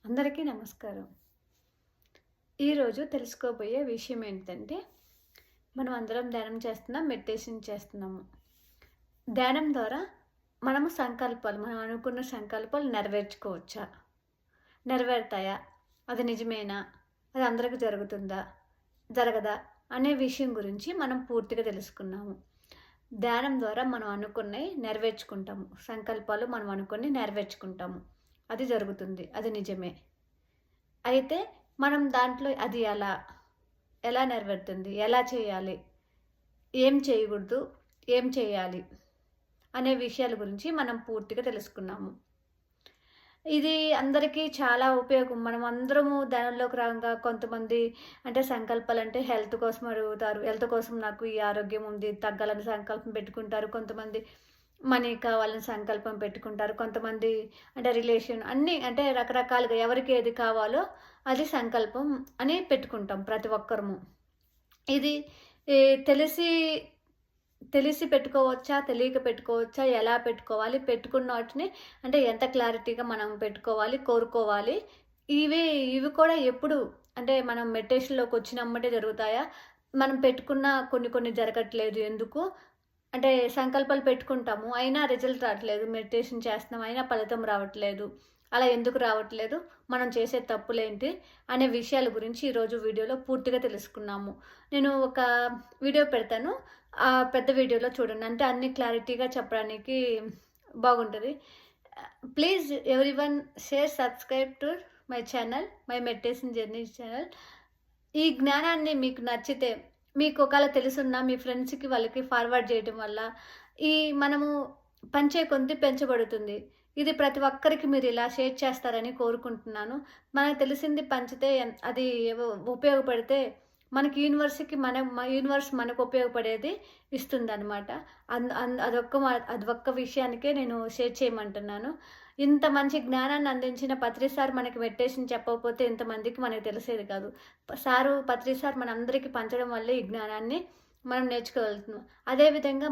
అందరికీ నమస్కారం. ఈరోజు తెలుసుకోబోయే విషయం ఏంటంటే, మనం అందరం ధ్యానం చేస్తున్నాం, మెడిటేషన్ చేస్తున్నాము. ధ్యానం ద్వారా మనం అనుకున్న సంకల్పాలు నెరవేర్చుకోవచ్చా? నెరవేరుతాయా? అది నిజమేనా? అది అందరికి జరుగుతుందా? జరగదా? అనే విషయం గురించి మనం పూర్తిగా తెలుసుకున్నాము. ధ్యానం ద్వారా మనం అనుకున్నవి నెరవేర్చుకుంటాము. సంకల్పాలు మనం అనుకుని నెరవేర్చుకుంటాము. అది జరుగుతుంది. అది నిజమే. అయితే మనం దాంట్లో అది ఎలా నెరవేరుతుంది? ఎలా చేయాలి? ఏం చేయకూడదు? ఏం చేయాలి? అనే విషయాల గురించి మనం పూర్తిగా తెలుసుకున్నాము. ఇది అందరికీ చాలా ఉపయోగం. మనం అందరము ధ్యానంలోకి రాగా కొంతమంది అంటే సంకల్పాలంటే హెల్త్ కోసం అడుగుతారు. హెల్త్ కోసం నాకు ఈ ఆరోగ్యం ఉంది, తగ్గాలని సంకల్పం పెట్టుకుంటారు. కొంతమంది మనీ కావాలని సంకల్పం పెట్టుకుంటారు. కొంతమంది అంటే రిలేషన్ అన్నీ అంటే రకరకాలుగా ఎవరికి ఏది కావాలో అది సంకల్పం అని పెట్టుకుంటాం ప్రతి ఒక్కరము. ఇది ఈ తెలిసి తెలిసి పెట్టుకోవచ్చా? తెలియక పెట్టుకోవచ్చా? ఎలా పెట్టుకోవాలి? పెట్టుకున్న వాటిని అంటే ఎంత క్లారిటీగా మనం పెట్టుకోవాలి, కోరుకోవాలి. ఇవి కూడా ఎప్పుడు అంటే మనం మెడిటేషన్‌లోకి వచ్చినమ్మటే జరుగుతాయా? మనం పెట్టుకున్న కొన్ని జరగట్లేదు ఎందుకు? అంటే సంకల్పాలు పెట్టుకుంటాము. అయినా రిజల్ట్ రావట్లేదు. మెడిటేషన్ చేస్తున్నాం. అయినా ఫలితం రావట్లేదు. అలా ఎందుకు రావట్లేదు? మనం చేసే తప్పులేంటి? అనే విషయాల గురించి ఈరోజు వీడియోలో పూర్తిగా తెలుసుకున్నాము. నేను ఒక వీడియో పెడతాను. ఆ పెద్ద వీడియోలో చూడండి. అంటే అన్ని క్లారిటీగా చెప్పడానికి బాగుంటది. Please everyone share, subscribe to my channel, my meditation journey channel. ఈ జ్ఞానాన్ని మీకు నచ్చితే మీకు ఒకవేళ తెలుసున్నా మీ ఫ్రెండ్స్‌కి వాళ్ళకి ఫార్వర్డ్ చేయటం వల్ల మనము పంచే కొద్దీ పెంచబడుతుంది. ఇది ప్రతి ఒక్కరికి మీరు ఇలా షేర్ చేస్తారని కోరుకుంటున్నాను. మనకు తెలిసింది పంచితే అది ఉపయోగపడితే మనకి యూనివర్స్ మనకు ఉపయోగపడేది ఇస్తుందనమాట. అదొక్క విషయానికే నేను షేర్ చేయమంటున్నాను. ఇంత మంచి జ్ఞానాన్ని అందించిన పత్రి సార్ మనకి మెడిటేషన్ చెప్పకపోతే ఇంతమందికి మనకు తెలిసేది కాదు. పత్రి సార్ మనందరికీ పంచడం వల్లే ఈ జ్ఞానాన్ని మనం నేర్చుకోగలుగుతున్నాం. అదేవిధంగా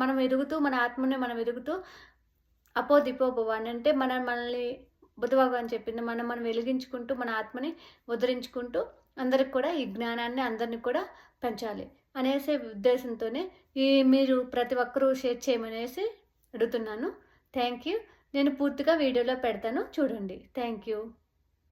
మనం ఎదుగుతూ మన ఆత్మని మనం ఎదుగుతూ అపో దిపో భవ అంటే మనల్ని బుద్ధ భగవాన్ చెప్పింది. మనం వెలిగించుకుంటూ మన ఆత్మని ఉద్ధరించుకుంటూ అందరికి కూడా ఈ జ్ఞానాన్ని అందరిని కూడా పెంచాలి అనేసి ఉద్దేశంతోనే మీరు ప్రతి ఒక్కరూ షేర్ చేయమనేసి అడుగుతున్నాను. Thank you. నేను పూర్తిగా వీడియోలో పెడతాను చూడండి. Thank you.